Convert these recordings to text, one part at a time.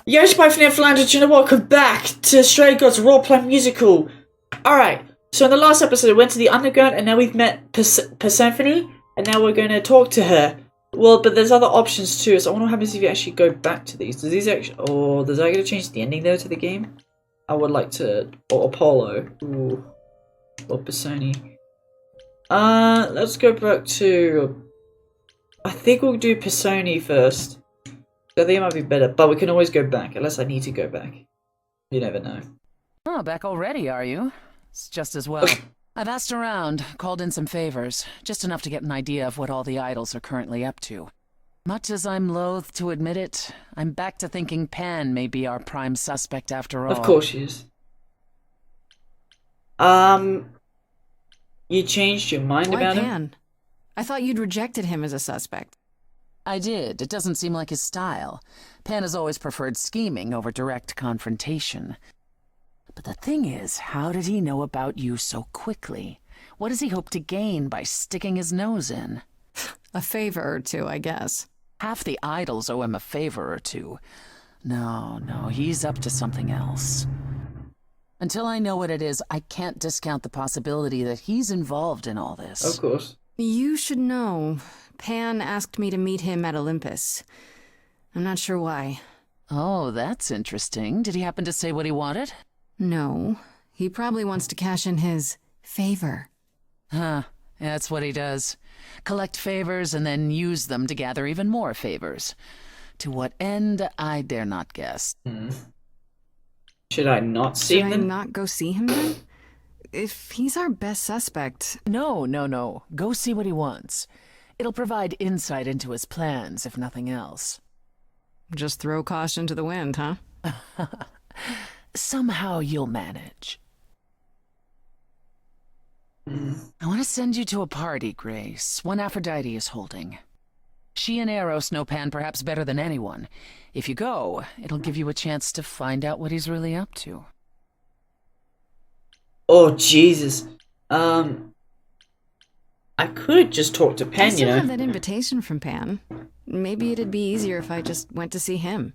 Yes, my friend Flanders, and welcome back to Gods A Roleplaying Musical. Alright, so in the last episode we went to the underground and now we've met Persephone and now we're going to talk to her. Well, but there's other options too, so I wonder what happens if you actually go back to these. Does these actually... Oh, does that going to change the ending though to the game? I would like to... Or Apollo. Ooh. Or Persephone. Let's go back to... I think we'll do Persephone first. I think it might be better, but we can always go back, unless I need to go back. You never know. Oh, back already, are you? It's just as well. I've asked around, called in some favors, just enough to get an idea of what all the idols are currently up to. Much as I'm loath to admit it, I'm back to thinking Pan may be our prime suspect after all. Of course she is. You changed your mind about Pan? him? I thought you'd rejected him as a suspect. I did. It doesn't seem like his style. Pan has always preferred scheming over direct confrontation. But the thing is, how did he know about you so quickly? What does he hope to gain by sticking his nose in? A favor or two, I guess. Half the idols owe him a favor or two. No, he's up to something else. Until I know what it is, I can't discount the possibility that he's involved in all this. Of course. You should know. Pan asked me to meet him at Olympus. I'm not sure why. Oh, that's interesting. Did he happen to say what he wanted? No. He probably wants to cash in his favor. Huh. That's what he does. Collect favors and then use them to gather even more favors. To what end, I dare not guess. Should I not see him? Should I not go see him then? If he's our best suspect... No. Go see what he wants. It'll provide insight into his plans, if nothing else. Just throw caution to the wind, huh? Somehow you'll manage. I want to send you to a party, Grace, one Aphrodite is holding. She and Eros know Pan perhaps better than anyone. If you go, it'll give you a chance to find out what he's really up to. Oh, Jesus. I could just talk to Pan, I still you know. have that invitation from Pan. Maybe it'd be easier if I just went to see him.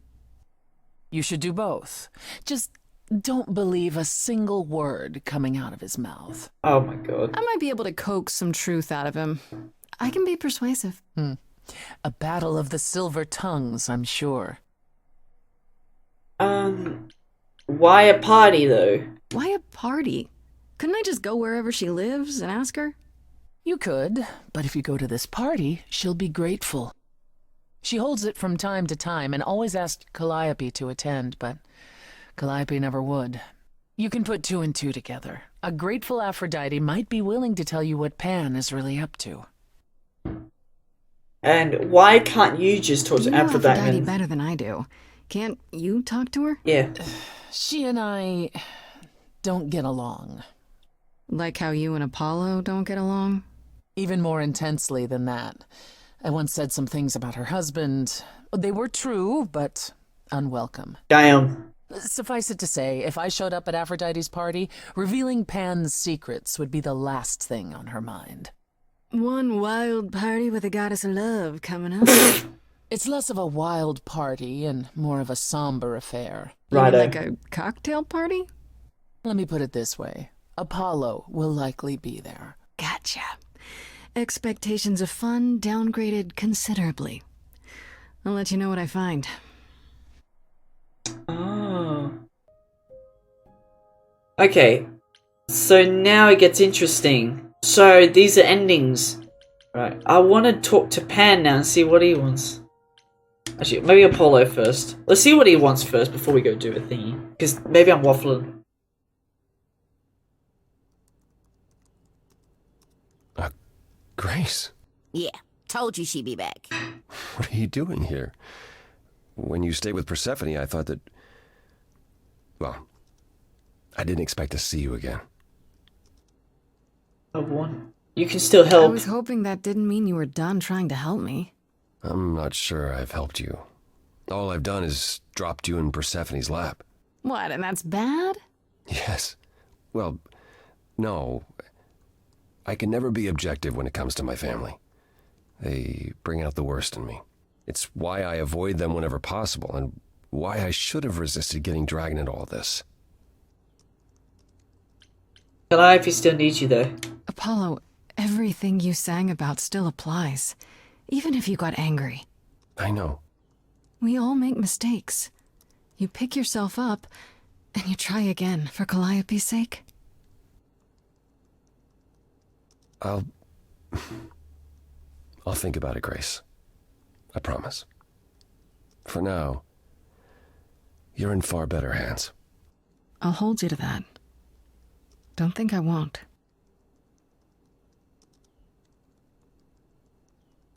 You should do both. Just don't believe a single word coming out of his mouth. Oh my god. I might be able to coax some truth out of him. I can be persuasive. A battle of the silver tongues, I'm sure. Why a party, though? Why a party? Couldn't I just go wherever she lives and ask her? You could, but if you go to this party, she'll be grateful. She holds it from time to time and always asked Calliope to attend, but Calliope never would. You can put two and two together. A grateful Aphrodite might be willing to tell you what Pan is really up to. And why can't you just talk You to know Aphrodite? Aphrodite better than I do. Can't you talk to her? Yeah. She and I don't get along. Like how you and Apollo don't get along? Even more intensely than that. I once said some things about her husband. They were true, but unwelcome. Damn. Suffice it to say, if I showed up at Aphrodite's party, revealing Pan's secrets would be the last thing on her mind. One wild party with a goddess of love coming up. It's less of a wild party and more of a somber affair. You mean Righto. like a cocktail party? Let me put it this way. Apollo will likely be there. Gotcha. Expectations of fun downgraded considerably. I'll let you know what I find. Oh. Okay. So now it gets interesting. So these are endings. Right. I want to talk to Pan now and see what he wants. Actually, maybe Apollo first. Let's see what he wants first before we go do a thingy. Because maybe I'm waffling. Grace, Yeah, told you she'd be back. what are you doing here? When you stayed with Persephone, I thought that... Well, I didn't expect to see you again. You can still I help. was hoping that didn't mean you were done trying to help me. I'm not sure I've helped you. All I've done is dropped you in Persephone's lap. What, and that's bad? Yes. Well, no. I can never be objective when it comes to my family. They bring out the worst in me. It's why I avoid them whenever possible, and why I should have resisted getting dragged into all this. Calliope still needs you, though. Apollo, everything you sang about still applies, even if you got angry. I know. We all make mistakes. You pick yourself up, and you try again, for Calliope's sake. I'll think about it, Grace. I promise. For now, you're in far better hands. I'll hold you to that. Don't think I won't.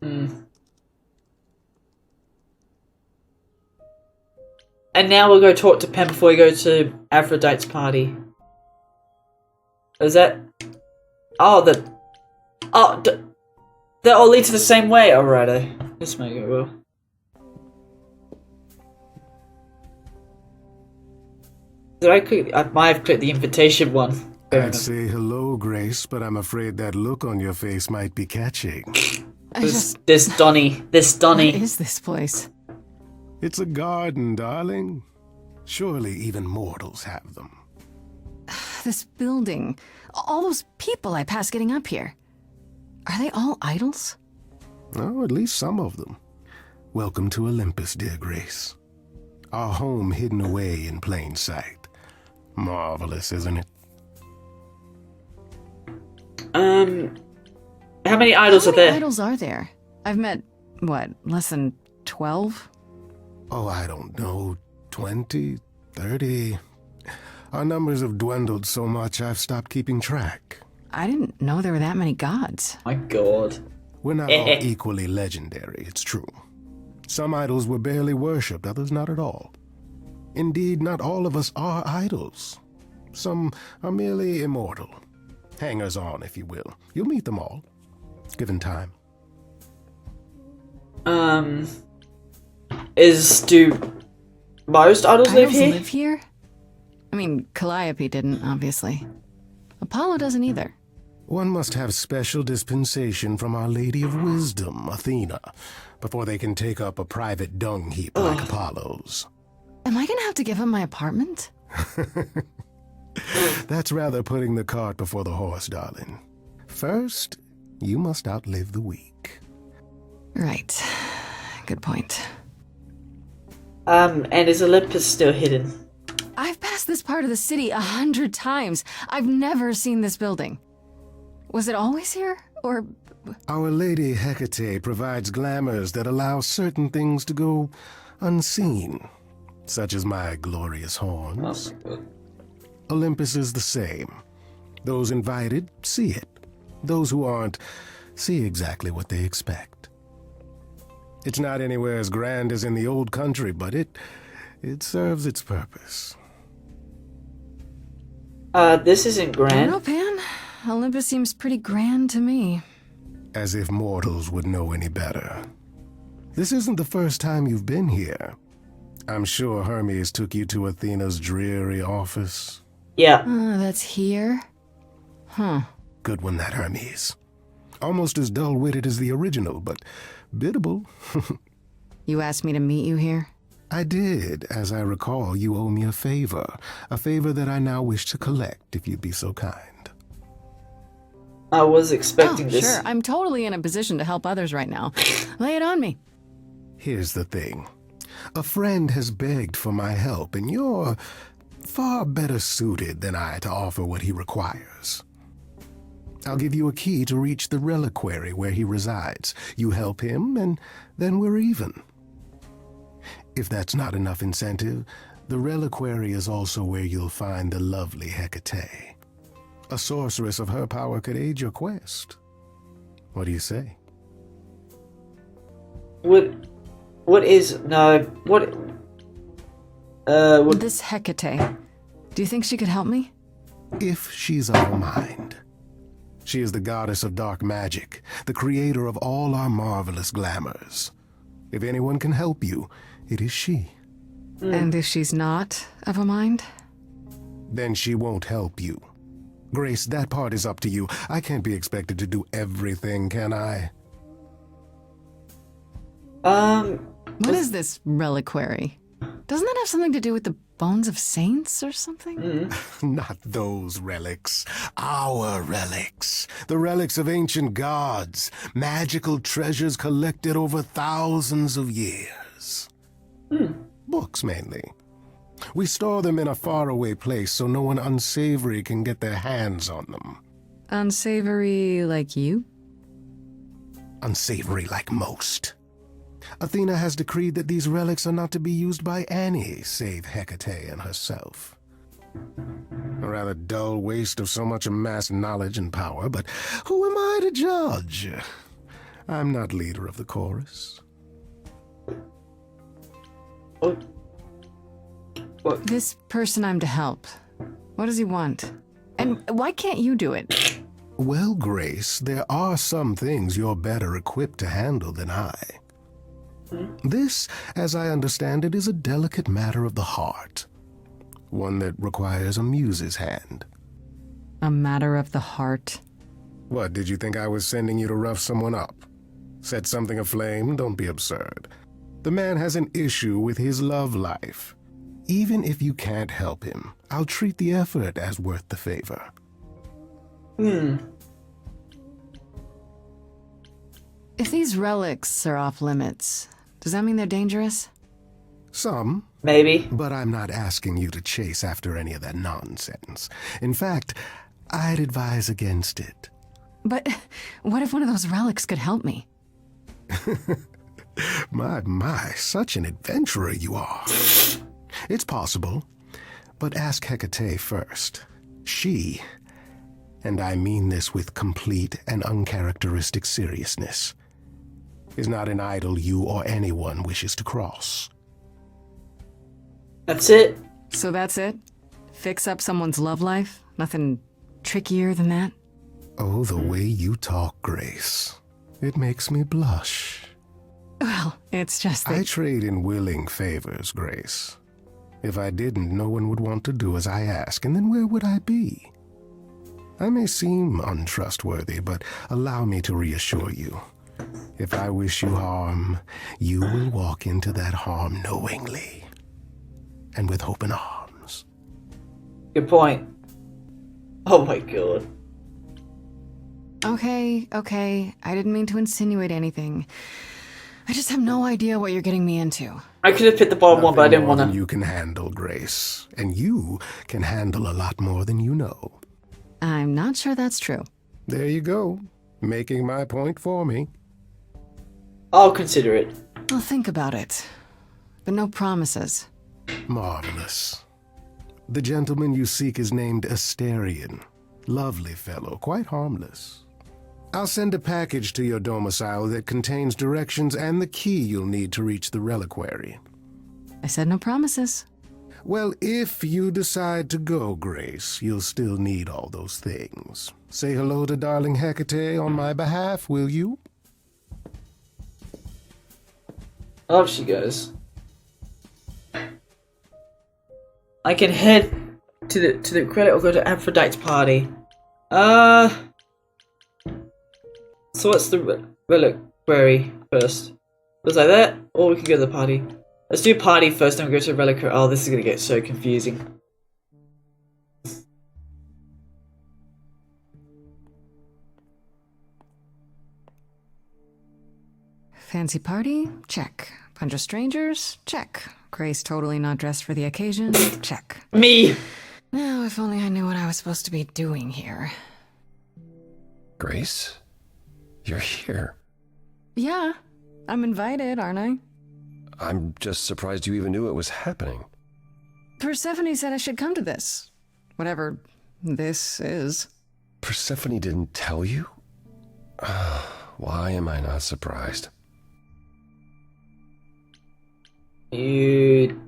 And now we'll go talk to Pen before we go to Aphrodite's party. Is that... Oh, they all lead to the same way. Alrighty. This may go well. Did I click... I might have clicked the invitation one. I'd say hello, Grace, but I'm afraid that look on your face might be catching. This Donnie. What is this place? It's a garden, darling. Surely even mortals have them. This building. All those people I pass getting up here. Are they all idols? Oh, at least some of them. Welcome to Olympus, dear Grace. Our home hidden away in plain sight. Marvelous, isn't it? How many idols are there? How many idols are there? I've met, what, less than 12? Oh, I don't know. 20, 30. Our numbers have dwindled so much I've stopped keeping track. I didn't know there were that many gods. My god. We're not all equally legendary, it's true. Some idols were barely worshipped, others not at all. Indeed, not all of us are idols. Some are merely immortal. Hangers-on, if you will. You'll meet them all, given time. Do most idols live here? Live here? I mean, Calliope didn't, obviously. Apollo doesn't either. One must have special dispensation from Our Lady of Wisdom, Athena, before they can take up a private dung heap like Apollo's. Am I gonna have to give him my apartment? That's rather putting the cart before the horse, darling. First, you must outlive the weak. Right. Good point. And is Olympus still hidden? I've passed this part of the city 100 times. I've never seen this building. Was it always here, or...? Our Lady Hecate provides glamours that allow certain things to go unseen, such as my glorious horns. Olympus is the same. Those invited see it. Those who aren't see exactly what they expect. It's not anywhere as grand as in the old country, but it serves its purpose. This isn't I grand. don't know, Pan. Olympus seems pretty grand to me. As if mortals would know any better. This isn't the first time you've been here. I'm sure Hermes took you to Athena's dreary office. Yeah. That's here? Huh. Good one, that Hermes. Almost as dull-witted as the original, but biddable. You asked me to meet you here? I did. As I recall, you owe me a favor that I now wish to collect, if you'd be so kind. I was expecting this. Sure. I'm totally in a position to help others right now. Lay it on me. Here's the thing. A friend has begged for my help, and you're far better suited than I to offer what he requires. I'll give you a key to reach the reliquary where he resides. You help him, and then we're even. If that's not enough incentive, the reliquary is also where you'll find the lovely Hecate. A sorceress of her power could aid your quest. What do you say? This Hecate. Do you think she could help me? If she's of her mind. She is the goddess of dark magic, the creator of all our marvelous glamours. If anyone can help you, it is she. And if she's not of a mind? Then she won't help you. Grace, that part is up to you. I can't be expected to do everything, can I? What is this reliquary? Doesn't that have something to do with the bones of saints or something? Not those relics. Our relics. The relics of ancient gods. Magical treasures collected over thousands of years. Books, mainly. We store them in a faraway place so no one unsavory can get their hands on them. Unsavory like you? Unsavory like most. Athena has decreed that these relics are not to be used by any save Hecate and herself. A rather dull waste of so much amassed knowledge and power, but who am I to judge? I'm not leader of the chorus. What? This person I'm to help. What does he want? And why can't you do it? Well, Grace, there are some things you're better equipped to handle than I. This, as I understand it, is a delicate matter of the heart. One that requires a muse's hand. A matter of the heart. What, did you think I was sending you to rough someone up? Set something aflame? Don't be absurd. The man has an issue with his love life. Even if you can't help him, I'll treat the effort as worth the favor. If these relics are off limits, does that mean they're dangerous? Some. Maybe. But I'm not asking you to chase after any of that nonsense. In fact, I'd advise against it. But what if one of those relics could help me? My, such an adventurer you are. It's possible, but ask Hecate first. She, and I mean this with complete and uncharacteristic seriousness, is not an idol you or anyone wishes to cross. That's it? So that's it? Fix up someone's love life? Nothing trickier than that? Oh, the way you talk, Grace. It makes me blush. Well, it's just that... I trade in willing favors, Grace. If I didn't, no one would want to do as I ask, and then where would I be? I may seem untrustworthy, but allow me to reassure you. If I wish you harm, you will walk into that harm knowingly, and with open arms. Good point. Oh my god. Okay. I didn't mean to insinuate anything. I just have no idea what you're getting me into. I could have picked the bottom one, but I didn't want Nothing more to. than you can handle, Grace. And you can handle a lot more than you know. I'm not sure that's true. There you go. Making my point for me. I'll consider it. I'll think about it. But no promises. Marvelous. The gentleman you seek is named Asterion. Lovely fellow, quite harmless. I'll send a package to your domicile that contains directions and the key you'll need to reach the reliquary. I said no promises. Well, if you decide to go, Grace, you'll still need all those things. Say hello to darling Hecate on my behalf, will you? Off she goes. I can head to the credit or go to Aphrodite's party. So what's the reliquary first? Was like that? Or we can go to the party. Let's do party first, then we'll go to the reliquary. Oh, this is gonna get so confusing. Fancy party? Check. Bunch of strangers? Check. Grace totally not dressed for the occasion? Check. Me! Now, if only I knew what I was supposed to be doing here. Grace? You're here. Yeah, I'm invited, aren't I? I'm just surprised you even knew it was happening. Persephone said I should come to this. Whatever this is. Persephone didn't tell you? Why am I not surprised? You...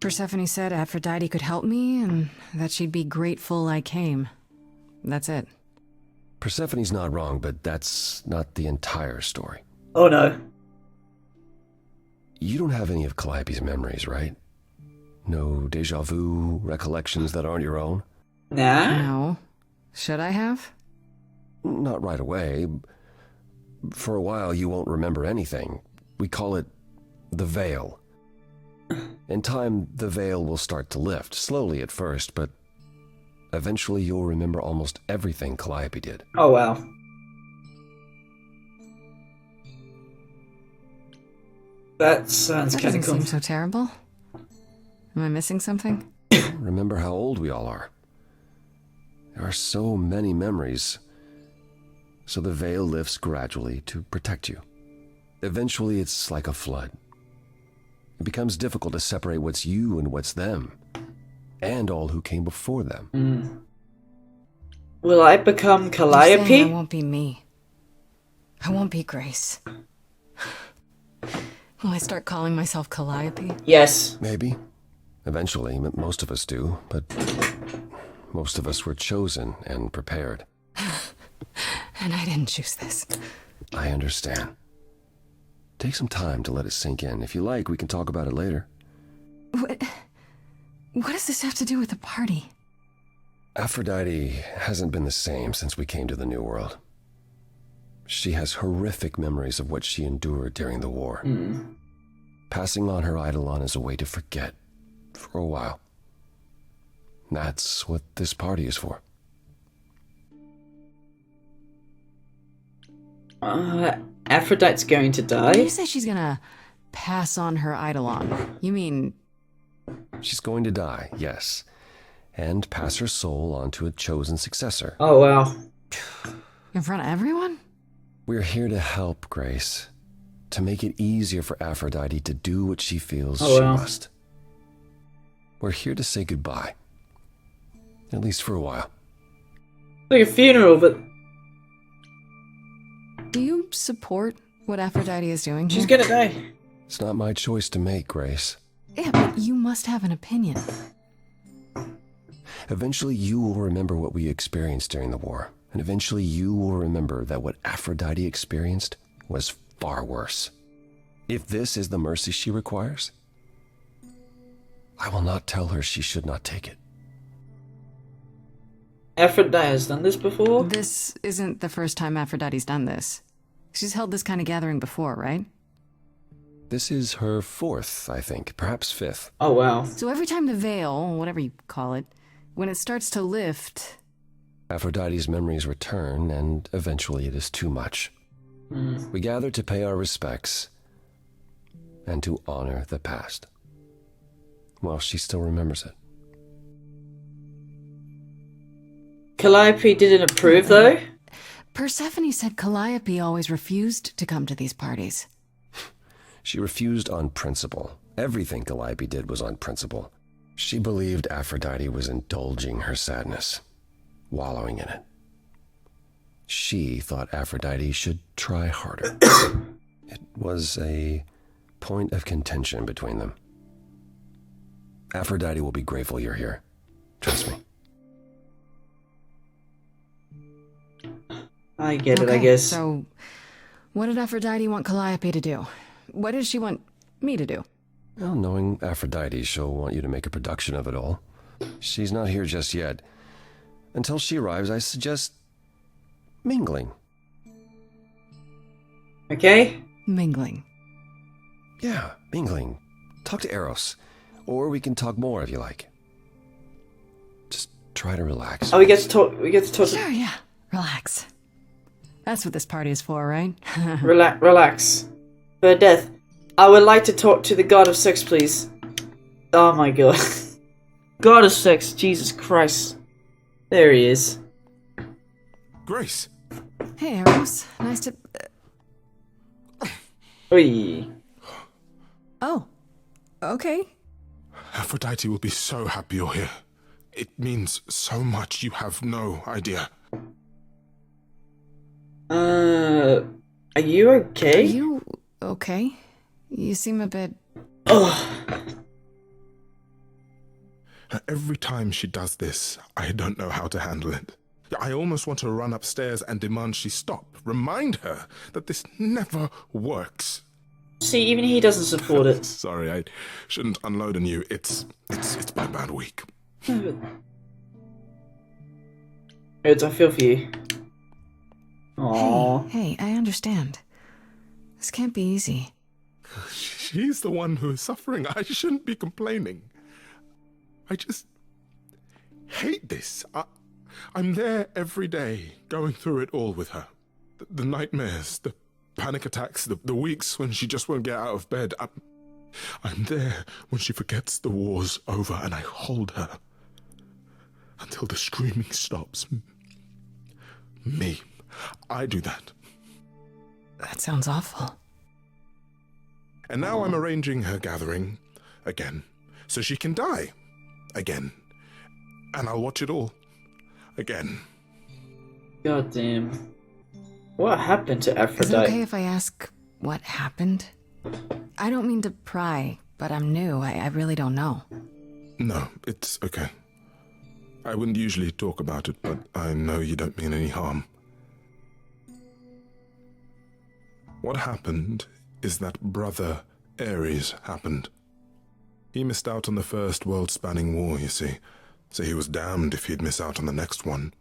Persephone said Aphrodite could help me and that she'd be grateful I came. That's it. Persephone's not wrong, but that's not the entire story. Oh no. You don't have any of Calliope's memories, right? No deja vu recollections that aren't your own? Nah? No. Should I have? Not right away. For a while, you won't remember anything. We call it the veil. In time, the veil will start to lift, slowly at first, but eventually you'll remember almost everything Calliope did. Oh, wow. That sounds That kind doesn't of cool. seem so terrible. Am I missing something? Remember how old we all are. There are so many memories. So the veil lifts gradually to protect you. Eventually, it's like a flood. It becomes difficult to separate what's you and what's them, and all who came before them. Will I become You're saying Calliope? I won't be me. I won't be Grace. Will I start calling myself Calliope? Yes. Maybe. Eventually, most of us do, but most of us were chosen and prepared. And I didn't choose this. I understand. Take some time to let it sink in. If you like, we can talk about it later. What does this have to do with the party? Aphrodite hasn't been the same since we came to the New World. She has horrific memories of what she endured during the war. Passing on her eidolon is a way to forget, for a while. That's what this party is for. Aphrodite's going to When die? you say she's gonna pass on her eidolon, you mean... She's going to die, yes, and pass her soul on to a chosen successor. Oh, wow. in front of everyone? We're here to help, Grace. To make it easier for Aphrodite to do what she feels she must. We're here to say goodbye. At least for a while. Like a funeral, but Do you support what Aphrodite is doing she's here? gonna die. It's not my choice to make, Grace. Yeah, but you must have an opinion. Eventually you will remember what we experienced during the war. And eventually you will remember that what Aphrodite experienced was far worse. If this is the mercy she requires, I will not tell her she should not take it. Aphrodite has done this before? This isn't the first time Aphrodite's done this. She's held this kind of gathering before, right? This is her fourth, I think, perhaps fifth. Oh, wow. So every time the veil, whatever you call it, when it starts to lift... Aphrodite's memories return, and eventually it is too much. We gather to pay our respects and to honor the past. Well, she still remembers it. Calliope didn't approve, though? Persephone said Calliope always refused to come to these parties. She refused on principle. Everything Calliope did was on principle. She believed Aphrodite was indulging her sadness, wallowing in it. She thought Aphrodite should try harder. It was a point of contention between them. Aphrodite will be grateful you're here. Trust me. I get it, I guess. So, what did Aphrodite want Calliope to do? What does she want me to do? Well, knowing Aphrodite, she'll want you to make a production of it all. She's not here just yet. Until she arrives, I suggest mingling. Okay? Mingling. Yeah, mingling. Talk to Eros. Or we can talk more if you like. Just try to relax. Oh, we get to talk. Sure, yeah. Relax. That's what this party is for, right? Relax. For death, I would like to talk to the god of sex, please. Oh my god. God of sex, Jesus Christ. There he is. Grace. Hey, Eros. Nice to... Oi. Oh. Okay. Aphrodite will be so happy you're here. It means so much you have no idea. Are you okay? Are you okay? You seem a bit... Ugh. Every time she does this, I don't know how to handle it. I almost want to run upstairs and demand she stop. Remind her that this never works. See, even he doesn't support it. Sorry, I shouldn't unload on you. It's been a bad week. It's I feel for you. Aww. Hey, I understand. This can't be easy. She's the one who is suffering. I shouldn't be complaining. I just hate this. I'm there every day, going through it all with her. The nightmares, the panic attacks, the weeks when she just won't get out of bed. I'm there when she forgets the war's over, and I hold her until the screaming stops. Me. I do that. That sounds awful. And now I'm arranging her gathering again, so she can die again. And I'll watch it all again. God damn. What happened to Is it Aphrodite? okay if I ask what happened? I don't mean to pry, but I'm new. I really don't know. No, it's okay. I wouldn't usually talk about it, but I know you don't mean any harm. What happened is that Brother Ares happened. He missed out on the first world-spanning war, you see, so he was damned if he'd miss out on the next one.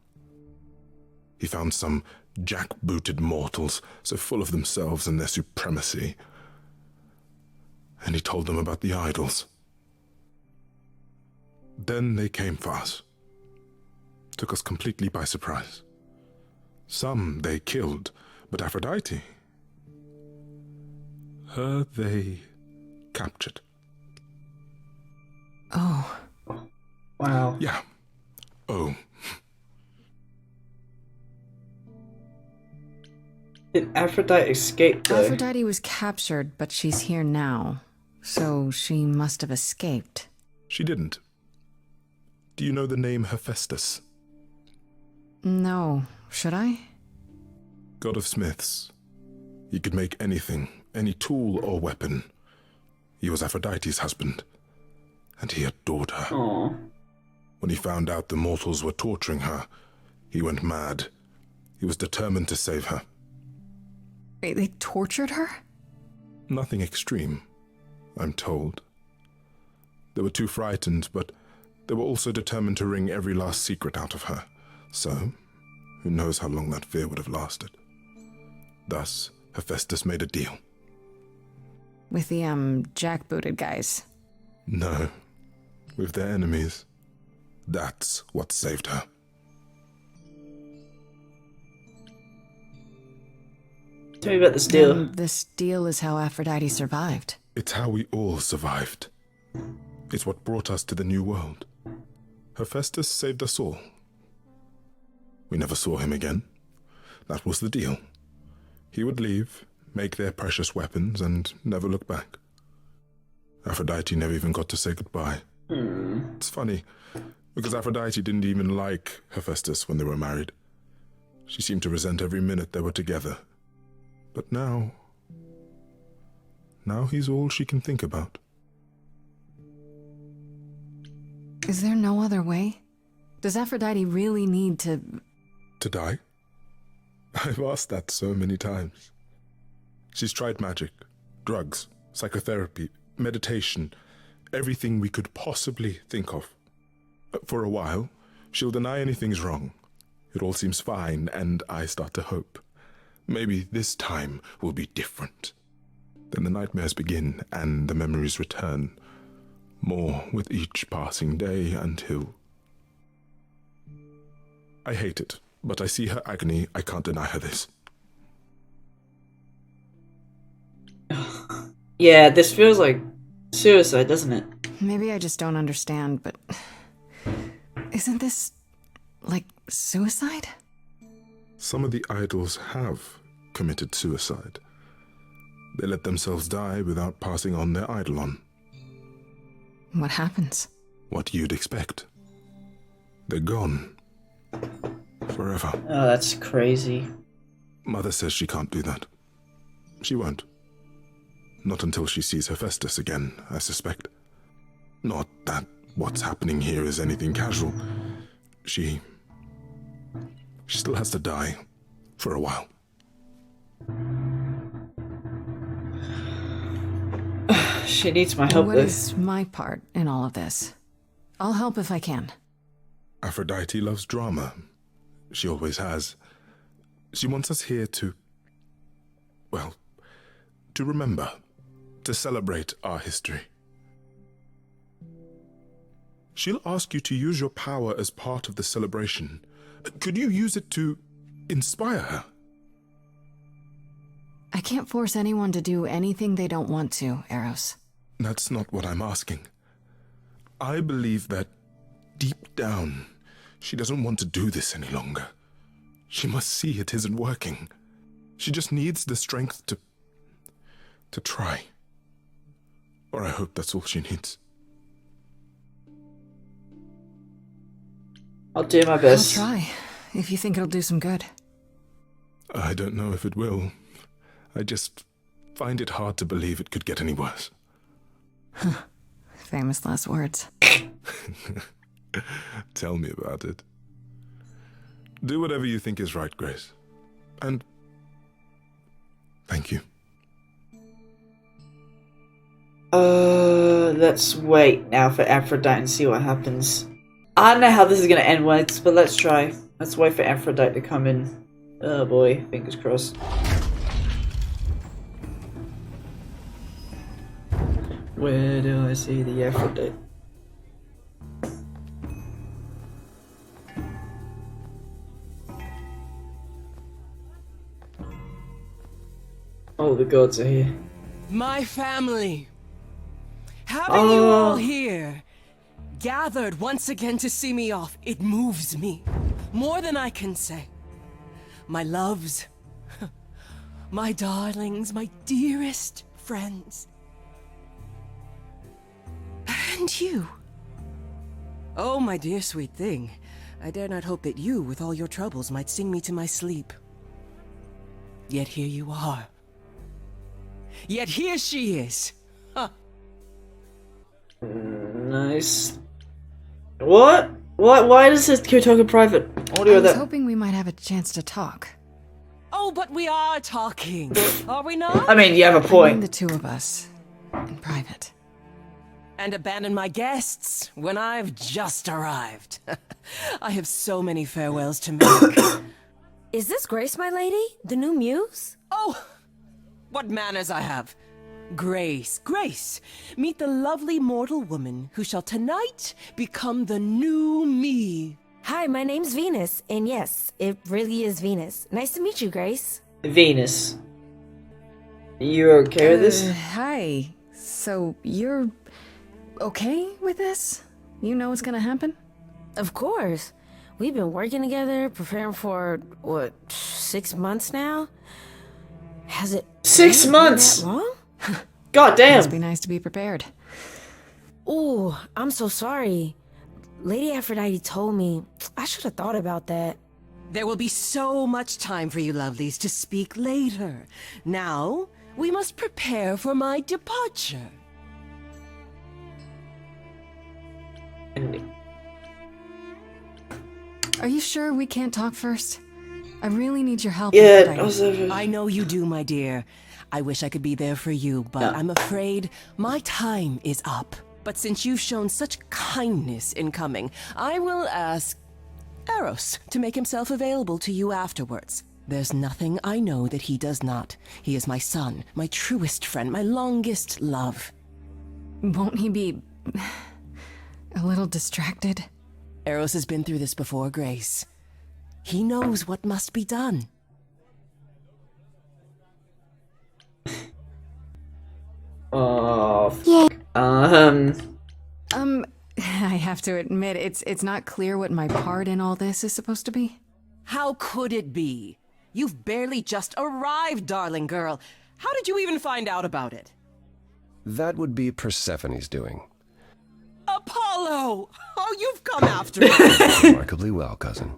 He found some jackbooted mortals so full of themselves and their supremacy, and he told them about the idols. Then they came for us. Took us completely by surprise. Some they killed, but Aphrodite, her they captured. Oh. Wow. Yeah. Oh. Did Aphrodite escape though? Aphrodite was captured, but she's here now. So she must have escaped. She didn't. Do you know the name Hephaestus? No. Should I? God of smiths. He could make anything, any tool or weapon. He was Aphrodite's husband, and he adored her. Aww. When he found out the mortals were torturing her, he went mad. He was determined to save her. Wait, they tortured her? Nothing extreme, I'm told. They were too frightened, but they were also determined to wring every last secret out of her. So, who knows how long that fear would have lasted. Thus, Hephaestus made a deal. With the, jackbooted guys. No, with their enemies. That's what saved her. Tell me about this deal. Then this deal is how Aphrodite survived. It's how we all survived. It's what brought us to the new world. Hephaestus saved us all. We never saw him again. That was the deal. He would leave, make their precious weapons, and never look back. Aphrodite never even got to say goodbye. It's funny, because Aphrodite didn't even like Hephaestus when they were married. She seemed to resent every minute they were together. But now he's all she can think about. Is there no other way? Does Aphrodite really need to... To die? I've asked that so many times. She's tried magic, drugs, psychotherapy, meditation, everything we could possibly think of. For a while, she'll deny anything's wrong. It all seems fine, and I start to hope. Maybe this time will be different. Then the nightmares begin, and the memories return. More with each passing day until... I hate it, but I see her agony. I can't deny her this. Yeah, this feels like suicide, doesn't it? Maybe I just don't understand, but... Isn't this... like, suicide? Some of the idols have committed suicide. They let themselves die without passing on their eidolon. What happens? What you'd expect. They're gone. Forever. Oh, that's crazy. Mother says she can't do that. She won't. Not until she sees Hephaestus again, I suspect. Not that what's happening here is anything casual. She still has to die. For a while. She needs my help What though. is my part in all of this? I'll help if I can. Aphrodite loves drama. She always has. She wants us here to... well, to remember. to celebrate our history. She'll ask you to use your power as part of the celebration. Could you use it to inspire her? I can't force anyone to do anything they don't want to, Eros. That's not what I'm asking. I believe that deep down, she doesn't want to do this any longer. She must see it isn't working. She just needs the strength to try. Or I hope that's all she needs. I'll do my best. I'll try, if you think it'll do some good. I don't know if it will. I just find it hard to believe it could get any worse. Famous last words. Tell me about it. Do whatever you think is right, Grace. And thank you. Let's wait now for Aphrodite and see what happens. I don't know how this is gonna end, but let's try. Let's wait for Aphrodite to come in. Oh boy, fingers crossed. Where do I see the Aphrodite? Oh, the gods are here. My family. Having you all here, gathered once again to see me off, it moves me. More than I can say. My loves, my darlings, my dearest friends. And you. Oh, my dear sweet thing. I dare not hope that you, with all your troubles, might sing me to my sleep. Yet here you are. Yet here she is. Huh. Nice. What? Why does this keep talking private? What do I with was that? hoping we might have a chance to talk. Oh, but we are talking, are we not? I mean, you have a I mean point. the two of us, in private. And abandon my guests when I've just arrived. I have so many farewells to make. Is this Grace, my lady? The new muse? Oh, what manners I have. Grace, Grace, meet the lovely mortal woman who shall tonight become the new me. Hi, my name's Venus, and yes, it really is Venus. Nice to meet you, Grace. Venus. You okay with this? Hi. So, you're okay with this? You know what's gonna happen? Of course. We've been working together, preparing for, what, 6 months now? Has it 6 been months? that long? God damn. Must be nice to be prepared. Ooh, I'm so sorry. Lady Aphrodite told me. I should have thought about that. There will be so much time for you lovelies to speak later. Now, we must prepare for my departure. Are you sure we can't talk first? I really need your help. Yeah, Aphrodite. also, I know you do, my dear. I wish I could be there for you, but I'm afraid my time is up. But since you've shown such kindness in coming, I will ask Eros to make himself available to you afterwards. There's nothing I know that he does not. He is my son, my truest friend, my longest love. Won't he be a little distracted? Eros has been through this before, Grace. He knows what must be done. oh, I have to admit, it's not clear what my part in all this is supposed to be. How could it be? You've barely just arrived, darling girl. How did you even find out about it? That would be Persephone's doing. Apollo! Oh, you've come after me. Remarkably well, cousin.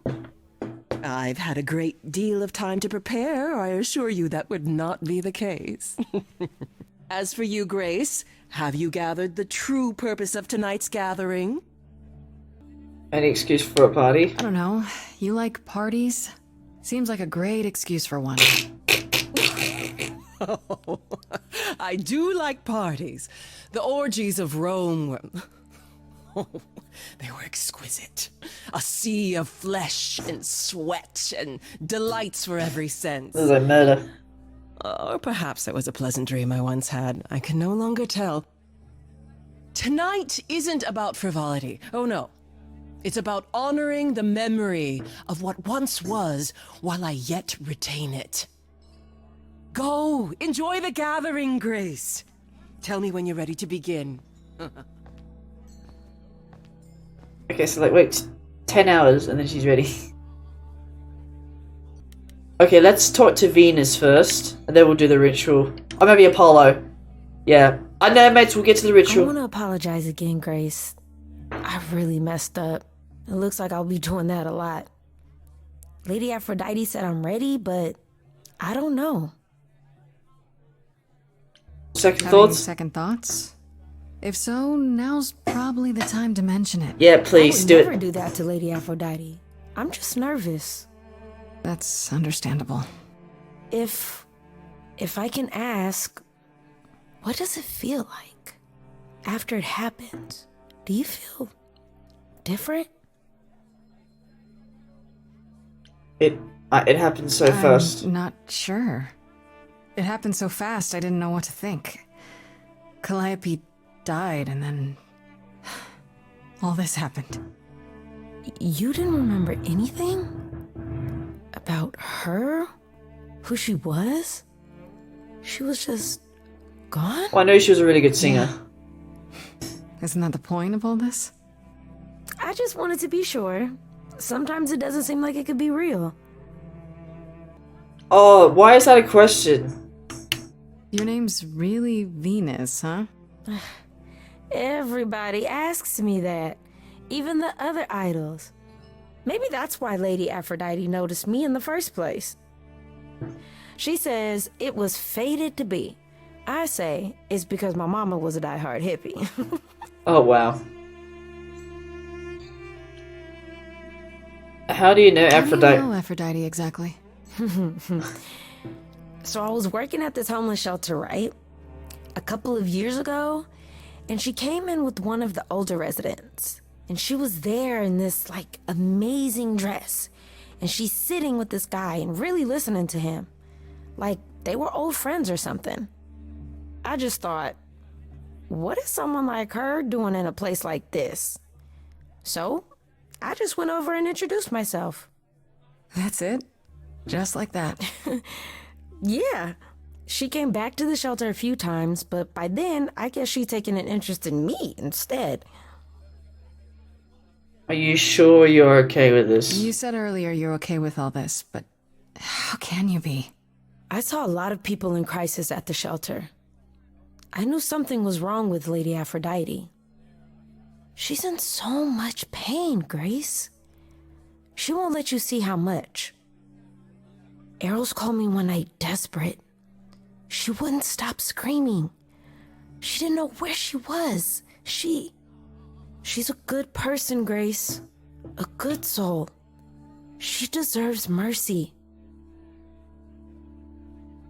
I've had a great deal of time to prepare. I assure you that would not be the case. As for you, Grace, have you gathered the true purpose of tonight's gathering? any excuse for a party? I don't know. You like parties? Seems like a great excuse for one. Oh, I do like parties. The orgies of Rome were... Oh, they were exquisite. A sea of flesh and sweat and delights for every sense. This is like murder. Or perhaps it was a pleasant dream I once had. I can no longer tell. Tonight isn't about frivolity. Oh no. It's about honoring the memory of what once was while I yet retain it. Go, enjoy the gathering, Grace. Tell me when you're ready to begin. Okay, so like, wait, 10 hours and then she's ready. Okay, let's talk to Venus first, and then we'll do the ritual. Or maybe Apollo. Yeah. I know, mates, we'll get to the I ritual. want to apologize again, Grace. I really messed up. It looks like I'll be doing that a lot. Lady Aphrodite said I'm ready, but I don't know. Second Having thoughts? second thoughts? If so, now's probably the time to mention it. Yeah, please, I would do never it. do that to Lady Aphrodite. I'm just nervous. That's understandable. If I can ask, what does it feel like after it happens? Do you feel different? It happened so fast. I'm not sure. It happened so fast, I didn't know what to think. Calliope died, and then all this happened. You didn't remember anything? About her? Who she was? She was just gone? Well, I know she was a really good singer. Isn't that the point of all this? I just wanted to be sure. Sometimes it doesn't seem like it could be real. Oh, why is that a question? Your name's really Venus, huh? Everybody asks me that. Even the other idols. Maybe that's why Lady Aphrodite noticed me in the first place. She says it was fated to be. I say it's because my mama was a diehard hippie. Oh, wow. How do you know Aphrodite? How do you know Aphrodite exactly? So I was working at this homeless shelter, right? A couple of years ago, and she came in with one of the older residents. And she was there in this, like, amazing dress. And she's sitting with this guy and really listening to him. Like, they were old friends or something. I just thought, what is someone like her doing in a place like this? So, I just went over and introduced myself. That's it? Just like that. Yeah. She came back to the shelter a few times, but by then, I guess she'd taken an interest in me instead. Are you sure you're okay with this? You said earlier you're okay with all this, but how can you be? I saw a lot of people in crisis at the shelter. I knew something was wrong with Lady Aphrodite. She's in so much pain, Grace. She won't let you see how much. Eros called me one night desperate. She wouldn't stop screaming. She didn't know where she was. She's a good person, Grace. A good soul. She deserves mercy.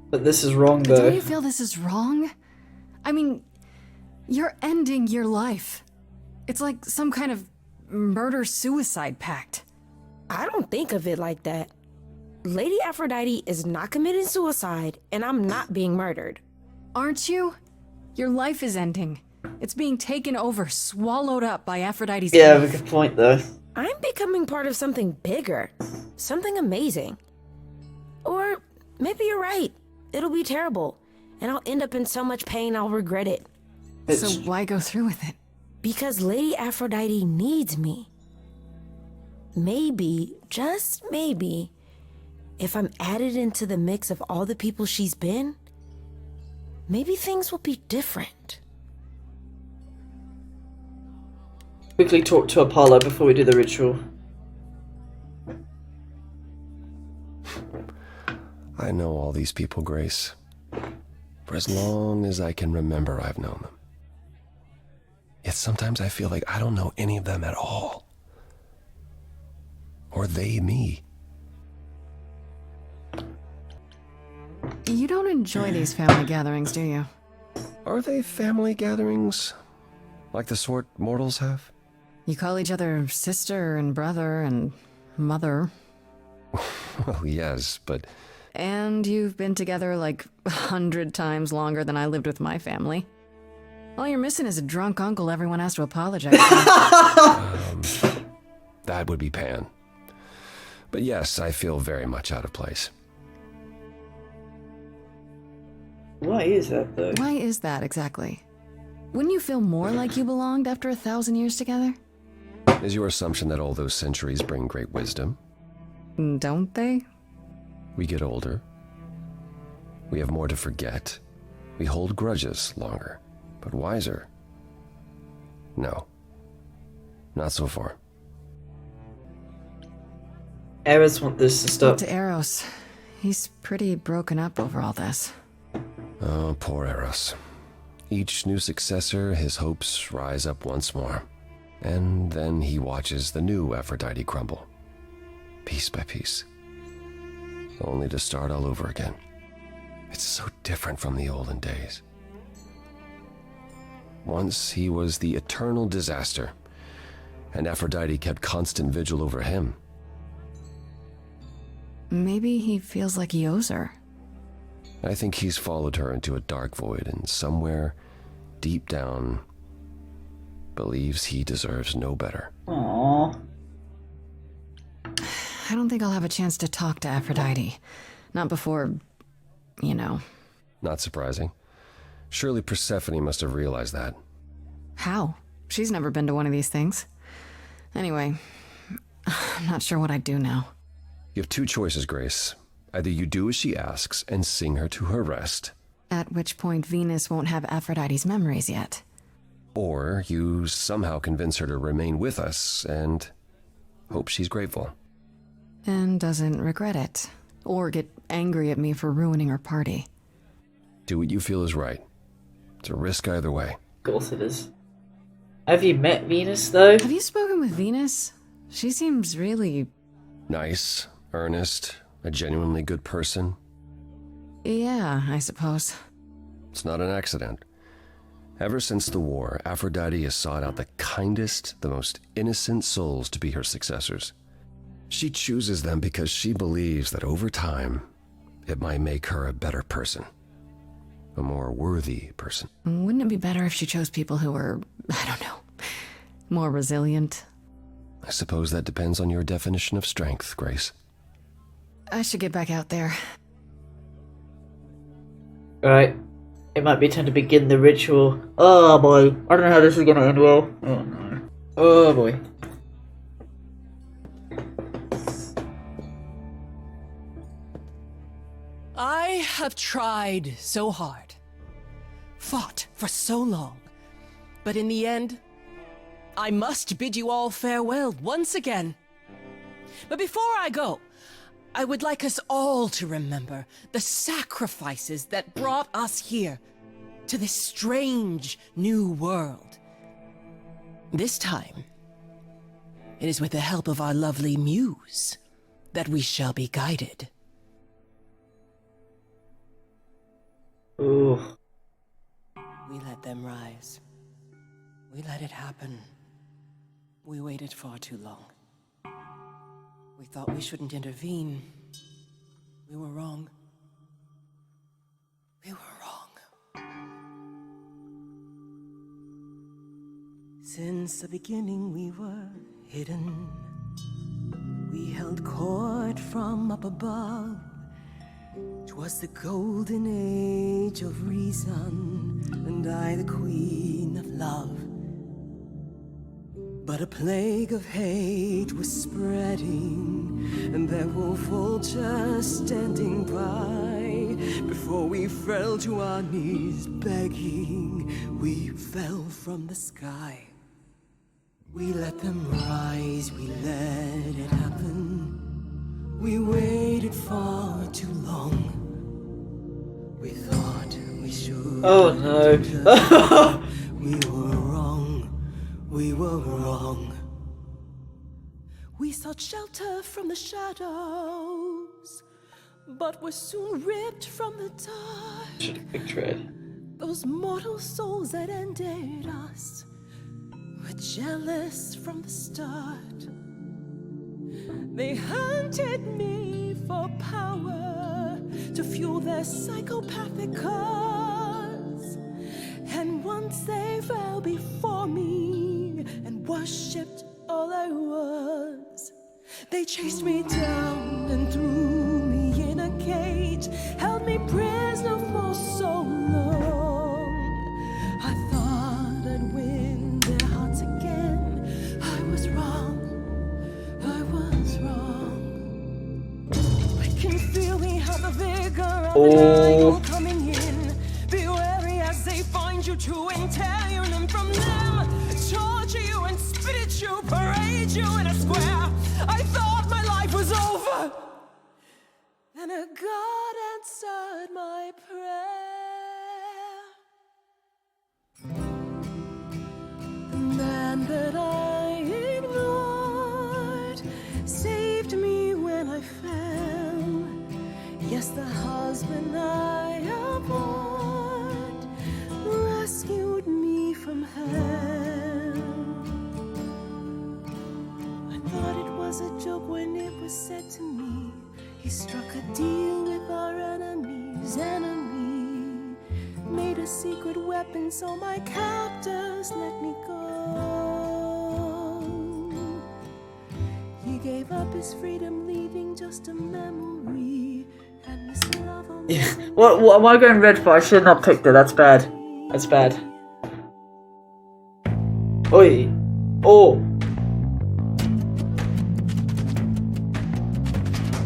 But this is wrong, But though. don't you feel this is wrong? I mean, you're ending your life. It's like some kind of murder-suicide pact. I don't think of it like that. Lady Aphrodite is not committing suicide, and I'm not being murdered. Aren't you? Your life is ending. It's being taken over, swallowed up by Aphrodite's Yeah, grief. good point, though. I'm becoming part of something bigger. Something amazing. Or maybe you're right. It'll be terrible, and I'll end up in so much pain I'll regret it. So why go through with it? Because Lady Aphrodite needs me. Maybe, just maybe, if I'm added into the mix of all the people she's been, maybe things will be different. Quickly talk to Apollo before we do the ritual. I know all these people, Grace. For as long as I can remember, I've known them. Yet sometimes I feel like I don't know any of them at all. Or they me. You don't enjoy these family gatherings, do you? Are they family gatherings? Like the sort mortals have? You call each other sister and brother and mother. Well, yes, but And you've been together like 100 times longer than I lived with my family. All you're missing is a drunk uncle everyone has to apologize to. That would be Pan. But yes, I feel very much out of place. Why is that, though? Why is that, exactly? Wouldn't you feel more like you belonged after 1,000 years together? Is your assumption that all those centuries bring great wisdom? Don't they? We get older. We have more to forget. We hold grudges longer, but wiser. No. Not so far. Eros want this to stop. Up to Eros. He's pretty broken up over all this. Oh, poor Eros. Each new successor, his hopes rise up once more. And then he watches the new Aphrodite crumble. Piece by piece. Only to start all over again. It's so different from the olden days. Once he was the eternal disaster, and Aphrodite kept constant vigil over him. Maybe he feels like he owes her. I think he's followed her into a dark void, and somewhere, deep down, believes he deserves no better. Aww. I don't think I'll have a chance to talk to Aphrodite. Not before, you know. Not surprising. Surely Persephone must have realized that. How? She's never been to one of these things. Anyway, I'm not sure what I'd do now. You have two choices, Grace. Either you do as she asks and sing her to her rest, At which point Venus won't have Aphrodite's memories yet. or you somehow convince her to remain with us and hope she's grateful. And doesn't regret it. Or get angry at me for ruining her party. Do what you feel is right. It's a risk either way. Of course it is. Have you met Venus, though? Have you spoken with Venus? She seems really... Nice, earnest, a genuinely good person. Yeah, I suppose. It's not an accident. Ever since the war, Aphrodite has sought out the kindest, the most innocent souls to be her successors. She chooses them because she believes that over time, it might make her a better person. A more worthy person. Wouldn't it be better if she chose people who were, I don't know, more resilient? I suppose that depends on your definition of strength, Grace. I should get back out there. Alright. It might be time to begin the ritual. Oh boy. I don't know how this is gonna end well. Oh no. Oh boy. I have tried so hard, fought for so long, but in the end, I must bid you all farewell once again. But before I go, I would like us all to remember the sacrifices that brought us here, to this strange new world. This time, it is with the help of our lovely muse that we shall be guided. Ooh. We let them rise. We let it happen. We waited far too long. We thought we shouldn't intervene. We were wrong. We were wrong. Since the beginning we were hidden. We held court from up above. 'Twas the golden age of reason, and I the queen of love. But a plague of hate was spreading, and there were vultures standing by. Before we fell to our knees begging, we fell from the sky. We let them rise, we let it happen. We waited far too long. We thought we should. Oh no. We were wrong. We were wrong. We sought shelter from the shadows, but were soon ripped from the dark. Should have picked red. Those mortal souls that ended us were jealous from the start. They hunted me for power, to fuel their psychopathic cause. And once they fell before me and worshipped all I was, they chased me down and threw me in a cage, held me prisoner for so long. I thought I'd win their hearts again. I was wrong. I was wrong. I can feel we have the vigor of an idol coming in. Be wary as they find you to entail your limb from them, torture you and spit at you, parade you in a square. I thought my life was over. Then a God answered my prayer. The man that I ignored saved me when I fell. Yes, the husband I abhorred rescued me from hell. I thought it was a joke when it was said to me. He struck a deal with our enemy's enemy, made a secret weapon so my captors let me go. He gave up his freedom, leaving just a memory. And this love What am I going red for? I should not picked it. That's bad. That's bad. Oi. Oh.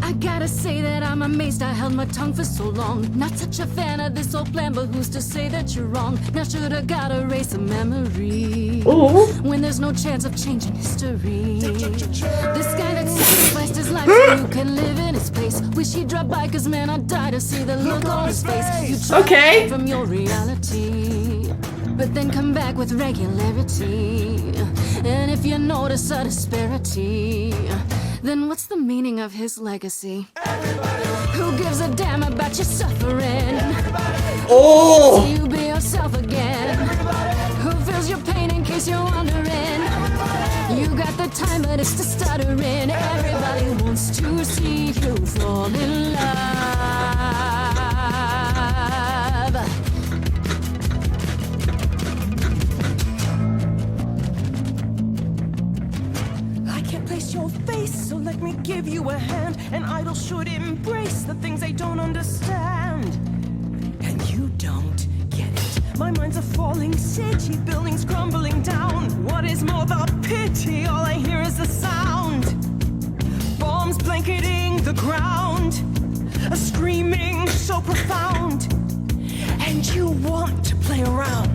I gotta say that I'm amazed I held my tongue for so long. Not such a fan of this whole plan, but who's to say that you're wrong? Now shoulda gotta erase a memory. Ooh. When there's no chance of changing history. This guy that sacrificed his life so you can live in his place. Wish he'd drop by, cause man, I'd die to see the look on his face. You try from your reality, but then come back with regularity. And if you notice a disparity, then what's the meaning of his legacy? Everybody. Who gives a damn about your suffering? Oh! So you be yourself again. Everybody. Who feels your pain in case you're wondering? Everybody. You got the time, but it's the stuttering. Everybody wants to see you fall in love. Place your face, so let me give you a hand. An idol should embrace the things they don't understand. And you don't get it. My mind's a falling city, buildings crumbling down. What is more the pity? All I hear is the sound. Bombs blanketing the ground, a screaming so profound. And you want to play around.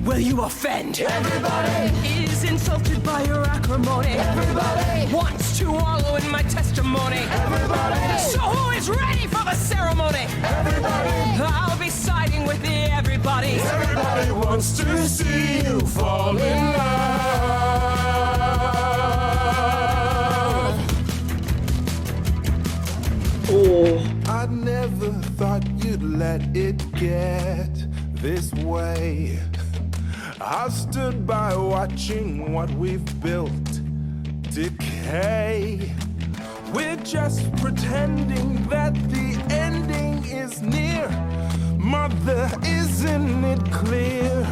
Will you offend? Everybody is insulted by your acrimony. Everybody wants to wallow in my testimony. Everybody. So who is ready for the ceremony? Everybody. I'll be siding with the everybody. Everybody wants to see you fall in love. Oh. I never thought you'd let it get this way. I stood by watching what we've built decay. We're just pretending that the ending is near. Mother, isn't it clear?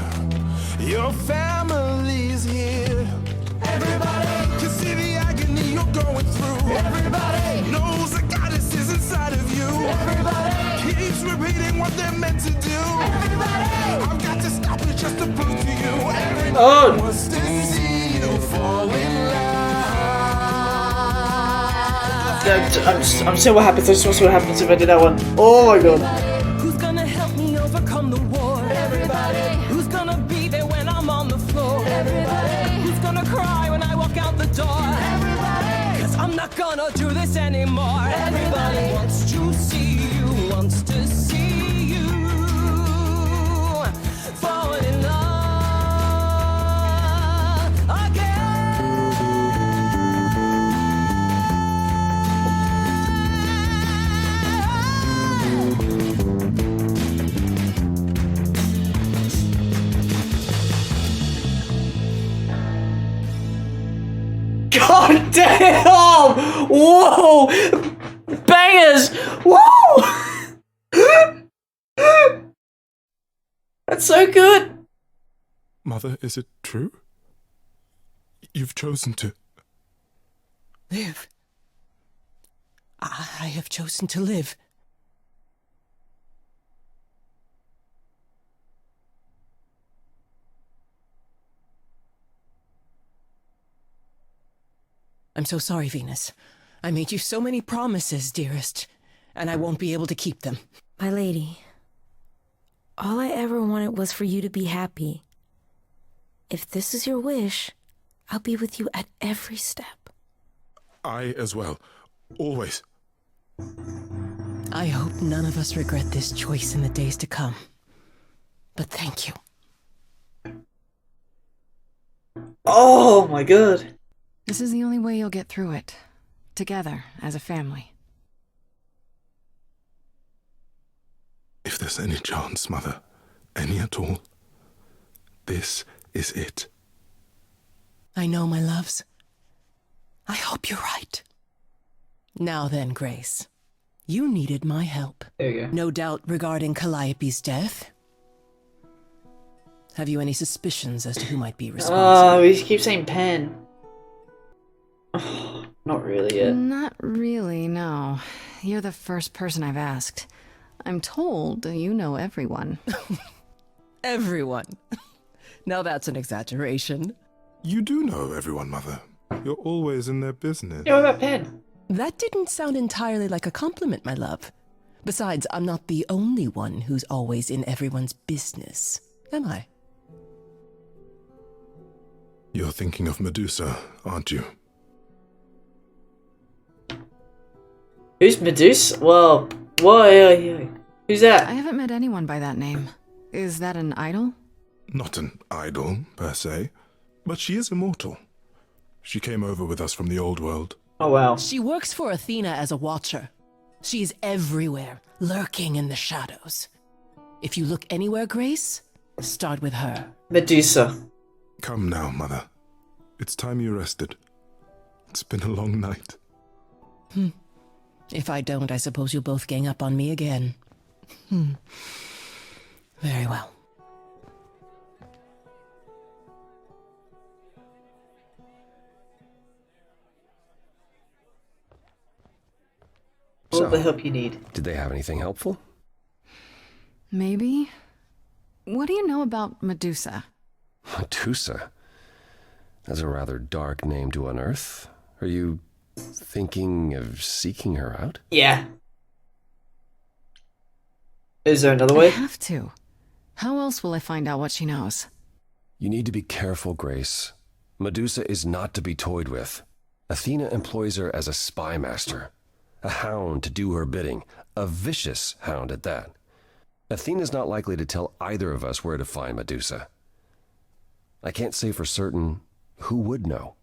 Your family's here. Everybody can see the agony you're going through. Everybody knows the goddess is inside of you. Everybody keeps repeating what they're meant to do. Everybody, I've got to stop it just to prove to you. Everybody wants to see you fall in love. I'm seeing what happens. I just want to see what happens if I do that one. Oh my god. Who's gonna help me overcome the war? Everybody. Who's gonna be there when I'm on the floor? Everybody. Who's gonna cry when I walk out the door? Everybody. Cause I'm not gonna do this anymore. Everybody wants to see you, wants to see you fall in love again. God damn! Whoa! bangers! Woo! That's so good. Mother, is it true? You've chosen to... Live. I have chosen to live. I'm so sorry, Venus. I made you so many promises, dearest, and I won't be able to keep them. My lady, all I ever wanted was for you to be happy. If this is your wish, I'll be with you at every step. I as well. Always. I hope none of us regret this choice in the days to come. But thank you. Oh my god. This is the only way you'll get through it. Together, as a family. If there's any chance, Mother, any at all, this is it. I know, my loves. I hope you're right. Now then, Grace. You needed my help. There you go. No doubt regarding Calliope's death. Have you any suspicions as to who might be responsible? Oh, he keeps saying pen. Oh, not really yet. Not really, no. You're the first person I've asked. I'm told you know everyone. Everyone. Now that's an exaggeration. You do know everyone, Mother. You're always in their business. Yeah, what about pen? That didn't sound entirely like a compliment, my love. Besides, I'm not the only one who's always in everyone's business, am I? You're thinking of Medusa, aren't you? Who's Medusa? Well, why? Who's I that? haven't met anyone by that name. Is that an idol? Not an idol, per se, but she is immortal. She came over with us from the old world. Oh wow. She works for Athena as a watcher. She's everywhere, lurking in the shadows. If you look anywhere, Grace, start with her. Medusa. Come now, Mother. It's time you rested. It's been a long night. If I don't, I suppose you'll both gang up on me again. Very well. All the help you need. Did they have anything helpful? Maybe? What do you know about Medusa? Medusa? That's a rather dark name to unearth. Are you thinking of seeking her out? Yeah. Is there another I way? have to. How else will I find out what she knows? You need to be careful, Grace. Medusa is not to be toyed with. Athena employs her as a spy master. A hound to do her bidding. A vicious hound at that. Athena's not likely to tell either of us where to find Medusa. I can't say for certain who would know.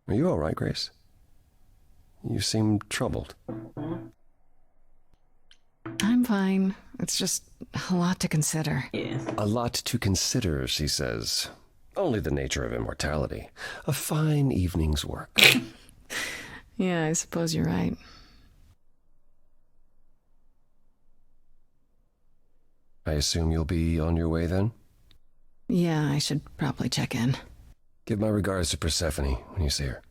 Are you all right, Grace? You seem troubled. I'm fine. It's just a lot to consider. Yeah. A lot to consider, she says. Only the nature of immortality. A fine evening's work. Yeah, I suppose you're right. I assume you'll be on your way then? Yeah, I should probably check in. Give my regards to Persephone when you see her.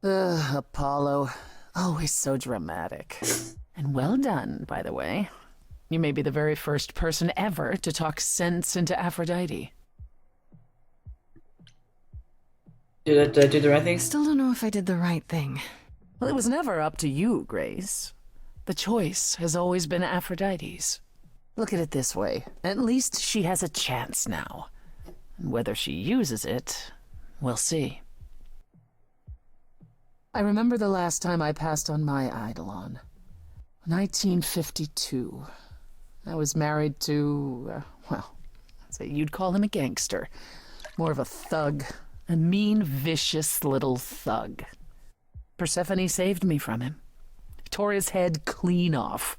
Apollo. Always so dramatic. And well done, by the way. You may be the very first person ever to talk sense into Aphrodite. Did I do the right thing? Still don't know if I did the right thing. Well, it was never up to you, Grace. The choice has always been Aphrodite's. Look at it this way. At least she has a chance now. And whether she uses it, we'll see. I remember the last time I passed on my Eidolon. 1952. I was married to, well, I'd say you'd call him a gangster. More of a thug. A mean, vicious little thug. Persephone saved me from him. tore his head clean off.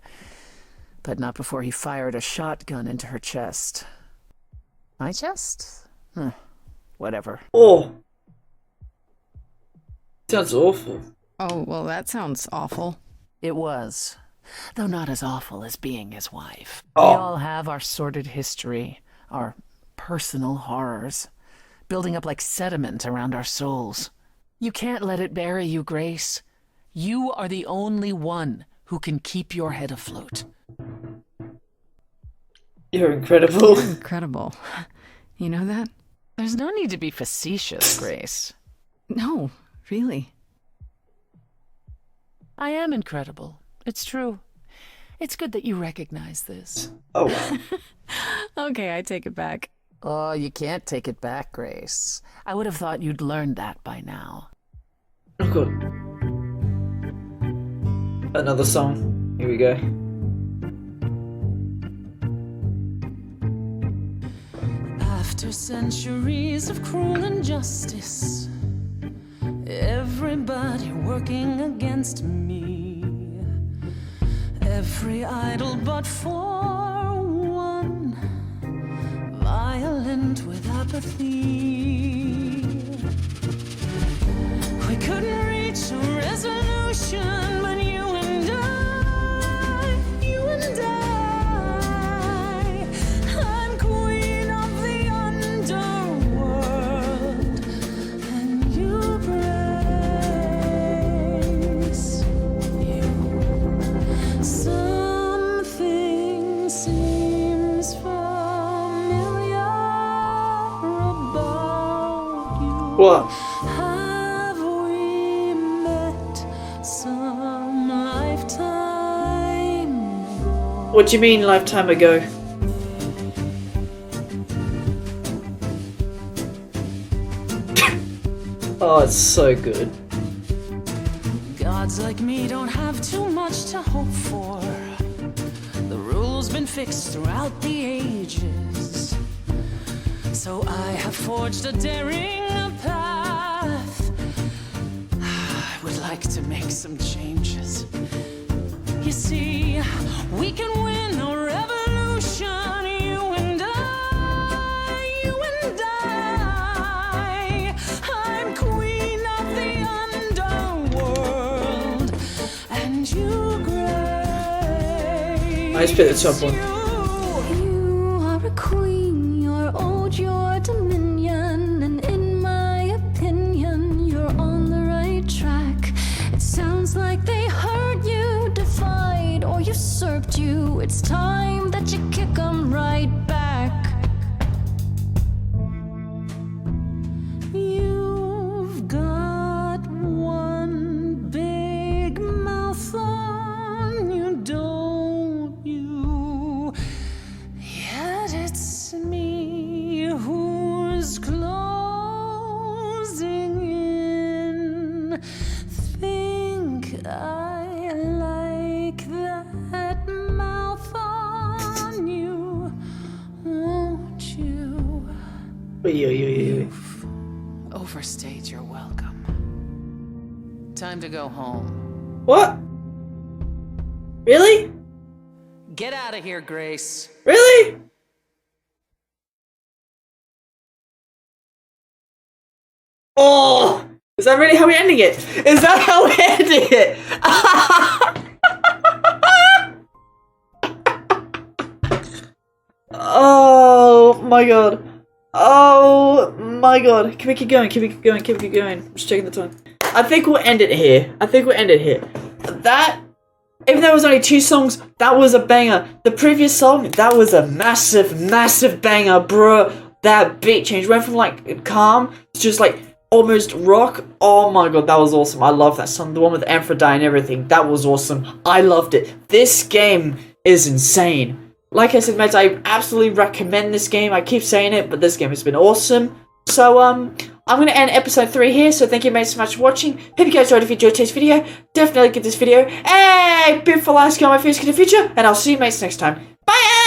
But not before he fired a shotgun into her chest. My chest? Whatever. Oh. Sounds awful. Oh, well, that sounds awful. It was. Though not as awful as being his wife. Oh. We all have our sordid history, our personal horrors, building up like sediment around our souls. You can't let it bury you, Grace. You are the only one who can keep your head afloat. You're incredible. You're incredible. You know that? There's no need to be facetious, Grace. No, really. I am incredible. It's true. It's good that you recognize this. Oh, wow. Okay, I take it back. Oh, you can't take it back, Grace. I would have thought you'd learned that by now. Oh, good. Another song. Here we go. After centuries of cruel injustice, everybody working against me, every idol but for one, violent with apathy. We couldn't reach a resolution, but you and I, I'm queen of the underworld, and you, Grace, you. Something seems familiar about you. What? Have we met some lifetime ago? What do you mean lifetime ago? Oh, it's so good. Gods like me don't have too much to hope for. The rules been fixed throughout the ages, so I have forged a daring path. I would like to make some changes. You see, we can win a revolution, you and I. I'm queen of the underworld, and you, Grace. I just picked the top one. You are a queen, you're old, you're dominion, and in my opinion, you're on the right track. It sounds like they hurt you, defied, or usurped you. It's time that you kick 'em right back. You've got one big mouth on you, don't you? Yet it's me who's closing in. Think I like that mouth on you, won't you? Oi. Overstayed your welcome. Time to go home. What? Really? Get out of here, Grace. Really? Oh! Is that really how we're ending it? Is that how we're ending it? Oh my god. Oh my god. Can we keep going? Can we keep going? Can we keep going? I'm just checking the time. I think we'll end it here. That, even though it was only 2 songs, that was a banger. The previous song, that was a massive banger, bro. That beat change went from like calm to just like almost rock. Oh my god, that was awesome. I love that song. The one with Aphrodite and everything. That was awesome. I loved it. This game is insane. Like I said, mates, I absolutely recommend this game. I keep saying it, but this game has been awesome. So, I'm going to end episode 3 here, so thank you mates so much for watching. Hope you guys enjoyed. If you enjoyed today's video, definitely give this video a big for likes, comment, my videos in the future, and I'll see you mates next time. Bye!